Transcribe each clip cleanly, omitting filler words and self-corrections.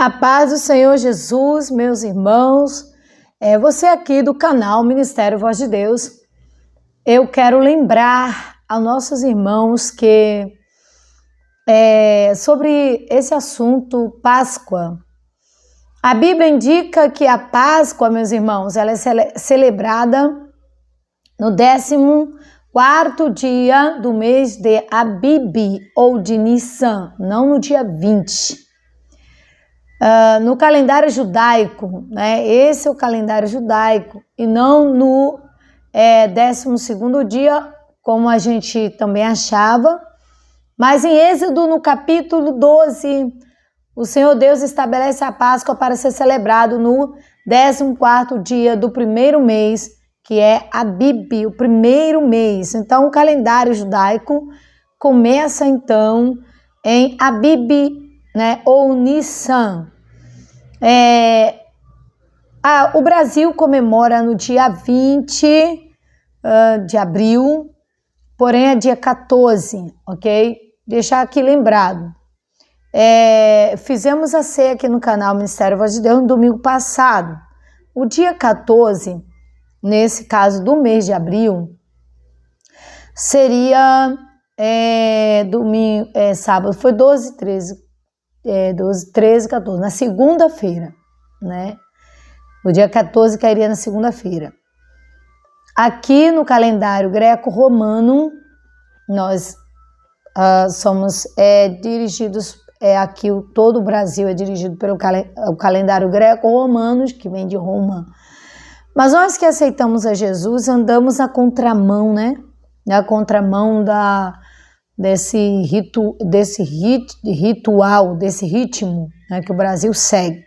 A paz do Senhor Jesus, meus irmãos, você aqui do canal Ministério Voz de Deus, eu quero lembrar aos nossos irmãos que sobre esse assunto Páscoa. A Bíblia indica que a Páscoa, meus irmãos, ela é celebrada no 14º dia do mês de Abib ou de Nissan, não no dia 20. No calendário judaico, né? Esse é o calendário judaico e não no 12º dia, como a gente também achava. Mas em Êxodo, no capítulo 12, o Senhor Deus estabelece a Páscoa para ser celebrado no 14º dia do primeiro mês, que é Abib, o primeiro mês. Então, o calendário judaico começa então em Abib, né, ou Nissan. O Brasil comemora no dia 20 de abril, porém é dia 14, ok? Deixar aqui lembrado. Fizemos a ceia aqui no canal Ministério Voz de Deus no domingo passado. O dia 14, nesse caso do mês de abril, seria sábado, foi 12, 13, 14, na segunda-feira, né? O dia 14 cairia na segunda-feira. Aqui no calendário greco-romano, nós somos dirigidos, aqui todo o Brasil é dirigido pelo calendário greco-romano, que vem de Roma. Mas nós que aceitamos a Jesus, andamos na contramão, né? Na contramão desse ritual, desse ritmo, né, que o Brasil segue.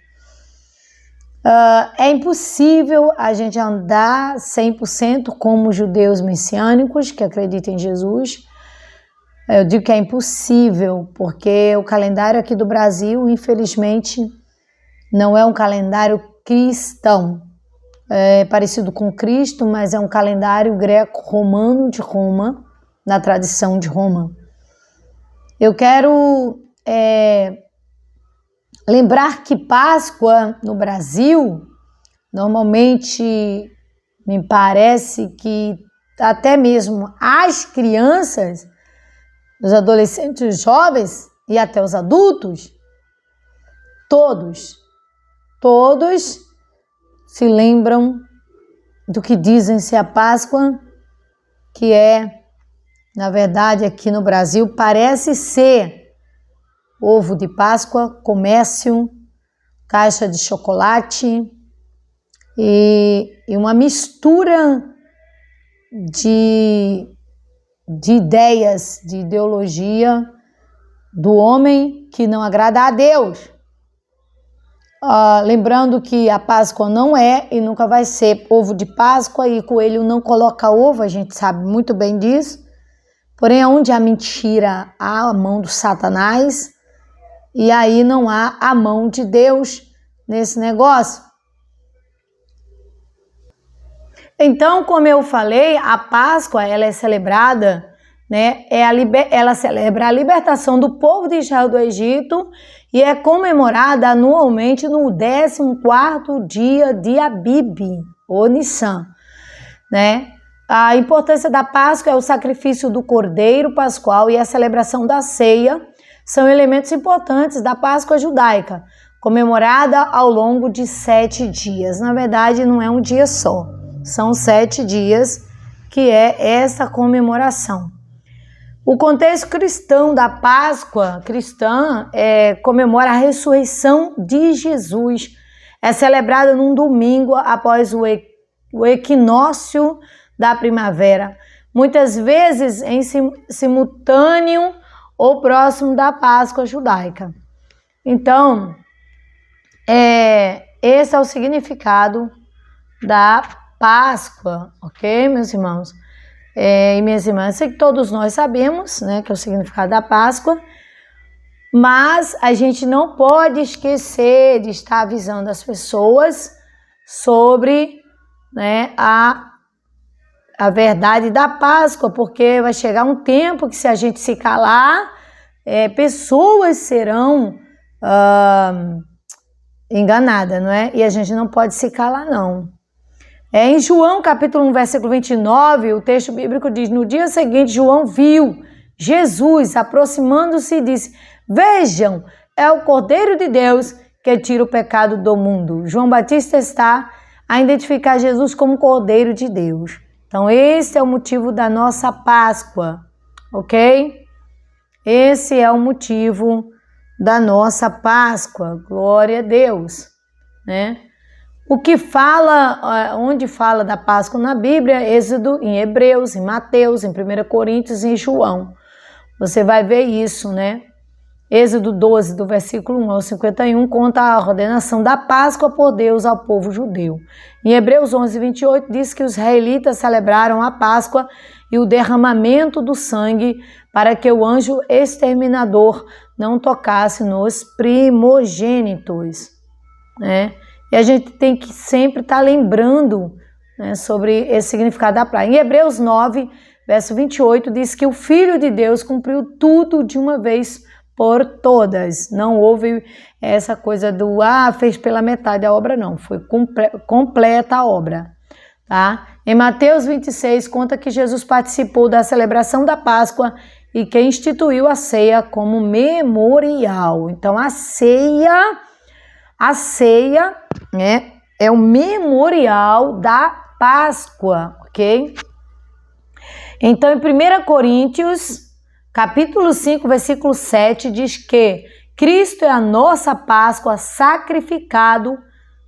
É impossível a gente andar 100% como judeus messiânicos que acreditam em Jesus. Eu digo que é impossível, porque o calendário aqui do Brasil, infelizmente, não é um calendário cristão. É parecido com Cristo, mas é um calendário greco-romano de Roma, na tradição de Roma. Eu quero lembrar que Páscoa no Brasil, normalmente me parece que até mesmo as crianças, os adolescentes, os jovens e até os adultos, todos se lembram do que dizem ser a Páscoa, que na verdade, aqui no Brasil, parece ser ovo de Páscoa, comércio, caixa de chocolate e uma mistura de ideias, de ideologia do homem que não agrada a Deus. Lembrando que a Páscoa não é e nunca vai ser ovo de Páscoa e coelho não coloca ovo, a gente sabe muito bem disso. Porém, onde há mentira, há a mão do Satanás, e aí não há a mão de Deus nesse negócio. Então, como eu falei, a Páscoa ela é celebrada, né? Ela celebra a libertação do povo de Israel do Egito e é comemorada anualmente no 14º dia de Abib, ou Nissan, né? A importância da Páscoa é o sacrifício do Cordeiro Pascual e a celebração da ceia são elementos importantes da Páscoa judaica, comemorada ao longo de 7 dias. Na verdade, não é um dia só, são 7 dias que é essa comemoração. O contexto cristão da Páscoa cristã comemora a ressurreição de Jesus. É celebrada num domingo após o equinócio da primavera, muitas vezes em simultâneo ou próximo da Páscoa judaica. Então, esse é o significado da Páscoa, ok, meus irmãos? E minhas irmãs, sei que todos nós sabemos, né, que é o significado da Páscoa, mas a gente não pode esquecer de estar avisando as pessoas sobre, né, a verdade da Páscoa, porque vai chegar um tempo que se a gente se calar, pessoas serão enganada, não é? E a gente não pode se calar, não. Em João, capítulo 1, versículo 29, o texto bíblico diz: no dia seguinte, João viu Jesus aproximando-se e disse: vejam, é o Cordeiro de Deus que tira o pecado do mundo. João Batista está a identificar Jesus como Cordeiro de Deus. Então, esse é o motivo da nossa Páscoa, ok? Esse é o motivo da nossa Páscoa. Glória a Deus, né? O que fala, onde fala da Páscoa na Bíblia, Êxodo, em Hebreus, em Mateus, em 1 Coríntios e em João. Você vai ver isso, né? Êxodo 12, do versículo 1 ao 51, conta a ordenação da Páscoa por Deus ao povo judeu. Em Hebreus 11, 28, diz que os israelitas celebraram a Páscoa e o derramamento do sangue para que o anjo exterminador não tocasse nos primogênitos, né? E a gente tem que sempre estar lembrando, né, sobre esse significado da praia. Em Hebreus 9, verso 28, diz que o Filho de Deus cumpriu tudo de uma vez por todas. Não houve essa coisa do, fez pela metade a obra, não. Foi completa a obra, tá? Em Mateus 26, conta que Jesus participou da celebração da Páscoa e que instituiu a ceia como memorial. Então, a ceia, né, é o memorial da Páscoa, ok? Então, em 1 Coríntios, capítulo 5, versículo 7, diz que Cristo é a nossa Páscoa sacrificado,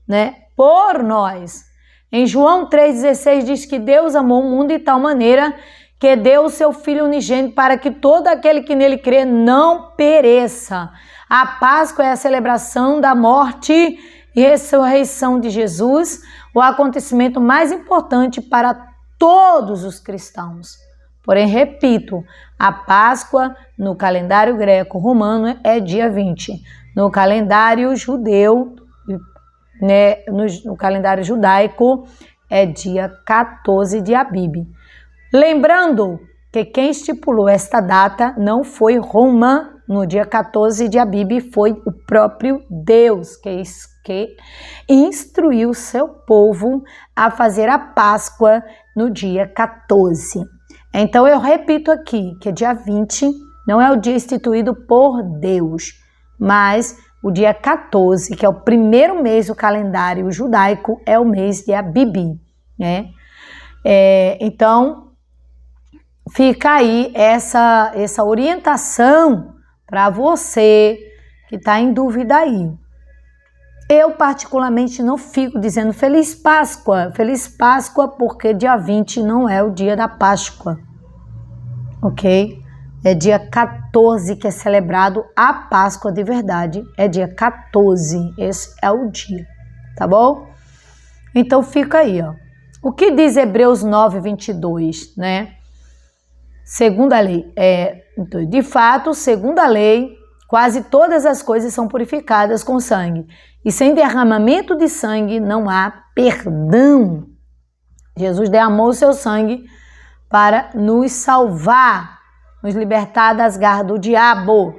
né, por nós. Em João 3,16 diz que Deus amou o mundo de tal maneira que deu o seu Filho unigênito para que todo aquele que nele crê não pereça. A Páscoa é a celebração da morte e ressurreição de Jesus, o acontecimento mais importante para todos os cristãos. Porém, repito, a Páscoa no calendário greco-romano é dia 20. No calendário judeu, né, no calendário judaico, é dia 14 de Abib. Lembrando que quem estipulou esta data não foi Roma, no dia 14 de Abib, foi o próprio Deus que instruiu seu povo a fazer a Páscoa no dia 14. Então eu repito aqui que dia 20 não é o dia instituído por Deus, mas o dia 14, que é o primeiro mês do calendário judaico, é o mês de Abib, né? Então fica aí essa orientação para você que está em dúvida aí. Eu particularmente não fico dizendo Feliz Páscoa, porque dia 20 não é o dia da Páscoa, ok? É dia 14 que é celebrado a Páscoa de verdade, é dia 14, esse é o dia, tá bom? Então fica aí, ó. O que diz Hebreus 9, 22, né? Segundo a lei, de fato, segundo a lei, quase todas as coisas são purificadas com sangue, e sem derramamento de sangue não há perdão. Jesus derramou o seu sangue para nos salvar, nos libertar das garras do diabo.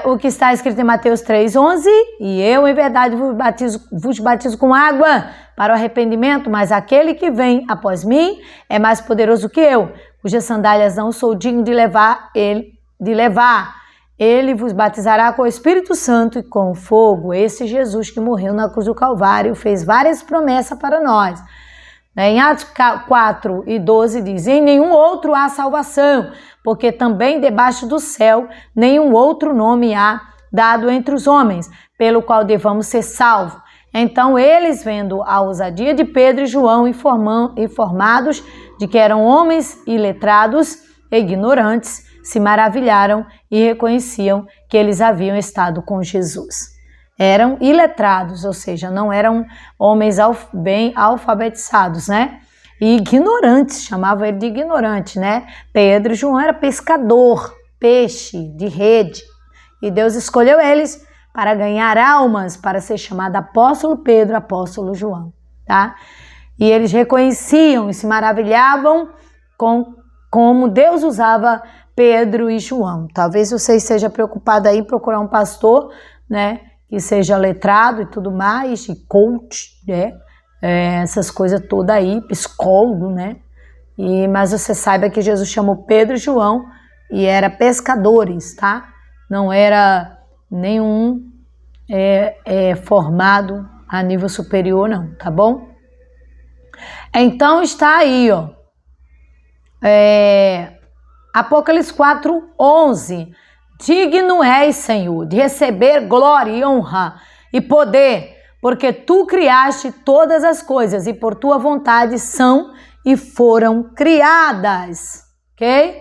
O que está escrito em Mateus 3,11, e eu em verdade vos batizo com água para o arrependimento, mas aquele que vem após mim é mais poderoso que eu, cujas sandálias não sou digno de levar. Ele vos batizará com o Espírito Santo e com fogo. Esse Jesus que morreu na cruz do Calvário fez várias promessas para nós. Em Atos 4 e 12 diz: em nenhum outro há salvação, porque também debaixo do céu nenhum outro nome há dado entre os homens, pelo qual devamos ser salvos. Então eles, vendo a ousadia de Pedro e João, informados de que eram homens iletrados e ignorantes, se maravilharam e reconheciam que eles haviam estado com Jesus. Eram iletrados, ou seja, não eram homens bem alfabetizados, né? E ignorantes, chamava ele de ignorante, né? Pedro e João era pescador, peixe, de rede. E Deus escolheu eles para ganhar almas, para ser chamado apóstolo Pedro, apóstolo João, tá? E eles reconheciam e se maravilhavam com como Deus usava Pedro e João. Talvez você esteja preocupado aí em procurar um pastor, né, que seja letrado e tudo mais, e coach, né? Essas coisas todas aí, psicólogo, né? Mas você saiba que Jesus chamou Pedro e João e era pescadores, tá? Não era nenhum formado a nível superior, não, tá bom? Então está aí, ó. Apocalipse 4:11. Digno és, Senhor, de receber glória e honra e poder, porque tu criaste todas as coisas e por tua vontade são e foram criadas. Ok?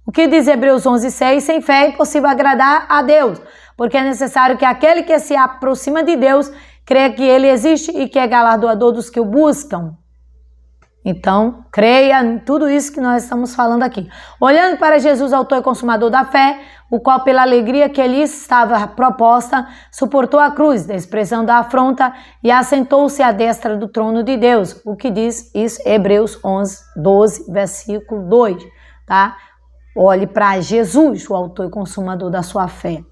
O que diz Hebreus 11:6? Sem fé é impossível agradar a Deus, porque é necessário que aquele que se aproxima de Deus creia que ele existe e que é galardoador dos que o buscam. Então, creia em tudo isso que nós estamos falando aqui. Olhando para Jesus, autor e consumador da fé, o qual pela alegria que lhe estava proposta, suportou a cruz, desprezando a afronta e assentou-se à destra do trono de Deus. O que diz isso? Hebreus 11:12, versículo 2, tá? Olhe para Jesus, o autor e consumador da sua fé.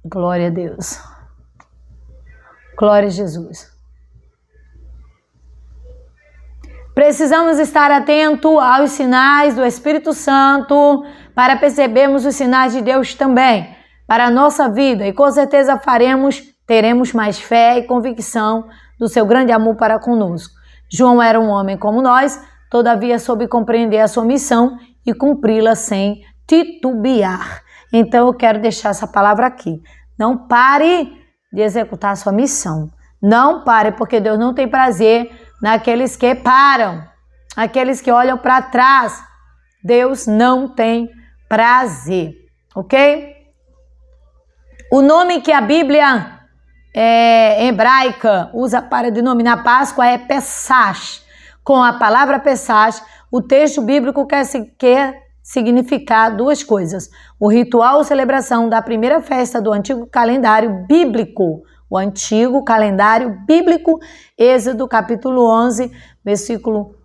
Glória a Deus. Glória a Jesus. Precisamos estar atentos aos sinais do Espírito Santo para percebermos os sinais de Deus também para a nossa vida e com certeza teremos mais fé e convicção do seu grande amor para conosco. João era um homem como nós, todavia soube compreender a sua missão e cumpri-la sem titubear. Então eu quero deixar essa palavra aqui. Não pare de executar a sua missão. Não pare, porque Deus não tem prazer naqueles que param, aqueles que olham para trás. Deus não tem prazer, ok? O nome que a Bíblia hebraica usa para denominar Páscoa é Pesach. Com a palavra Pesach, o texto bíblico quer significar duas coisas: o ritual ou celebração da primeira festa do antigo calendário bíblico. O antigo calendário bíblico, Êxodo capítulo 11,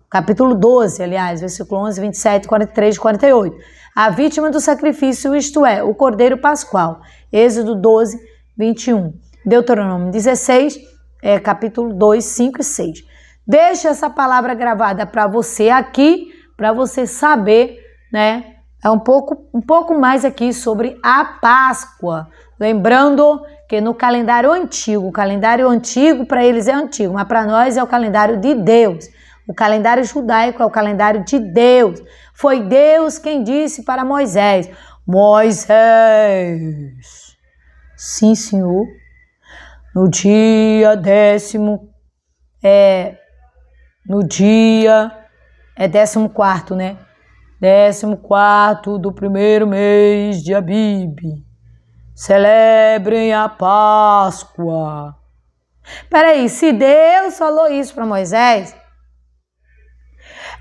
capítulo 12, aliás, versículo 11, 27, 43 e 48. A vítima do sacrifício, isto é, o Cordeiro Pascual, Êxodo 12, 21. Deuteronômio 16, capítulo 2, 5 e 6. Deixa essa palavra gravada para você aqui, para você saber, né? Um pouco mais aqui sobre a Páscoa. Lembrando que no calendário antigo, o calendário antigo para eles é antigo, mas para nós é o calendário de Deus. O calendário judaico é o calendário de Deus. Foi Deus quem disse para Moisés: Moisés, sim, senhor, no dia 14º, né? 14º do primeiro mês de Abib. Celebrem a Páscoa. Peraí, se Deus falou isso para Moisés,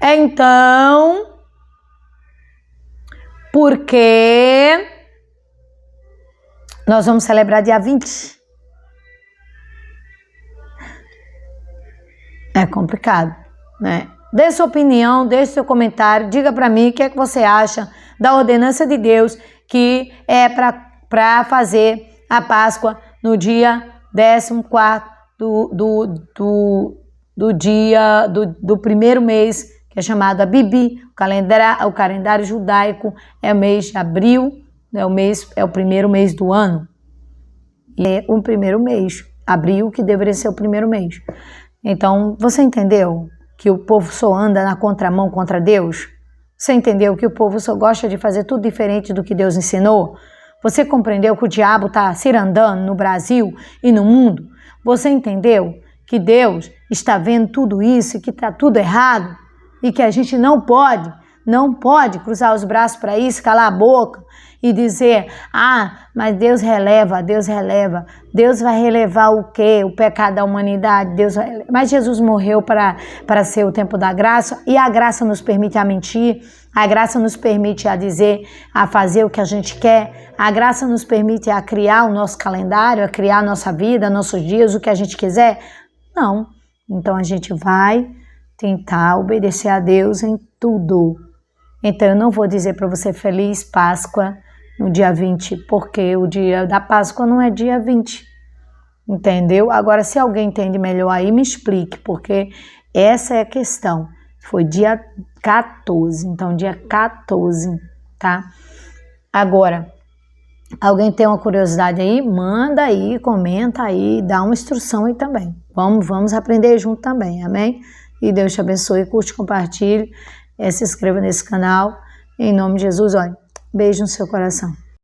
então, por que nós vamos celebrar dia 20? É complicado, né? Dê sua opinião, deixe seu comentário, diga para mim o que é que você acha da ordenança de Deus que é para fazer a Páscoa no dia 14º do primeiro mês, que é chamado Abib. O calendário judaico é o mês de abril, é o primeiro mês do ano. E é o primeiro mês, abril, que deveria ser o primeiro mês. Então, você entendeu que o povo só anda na contramão contra Deus? Você entendeu que o povo só gosta de fazer tudo diferente do que Deus ensinou? Você compreendeu que o diabo está cirandando no Brasil e no mundo? Você entendeu que Deus está vendo tudo isso e que está tudo errado? E que a gente não pode cruzar os braços para isso, calar a boca e dizer: mas Deus releva. Deus vai relevar o quê? O pecado da humanidade. Mas Jesus morreu para ser o tempo da graça, e a graça nos permite a mentir, a graça nos permite a dizer, a fazer o que a gente quer, a graça nos permite a criar o nosso calendário, a criar a nossa vida, nossos dias, o que a gente quiser? Não. Então a gente vai tentar obedecer a Deus em tudo. Então eu não vou dizer para você Feliz Páscoa no dia 20, porque o dia da Páscoa não é dia 20, entendeu? Agora, se alguém entende melhor aí, me explique, porque essa é a questão. Foi dia 14, então dia 14, tá? Agora, alguém tem uma curiosidade aí? Manda aí, comenta aí, dá uma instrução aí também. Vamos aprender junto também, amém? E Deus te abençoe, curte, compartilhe, se inscreva nesse canal. Em nome de Jesus, olha, beijo no seu coração.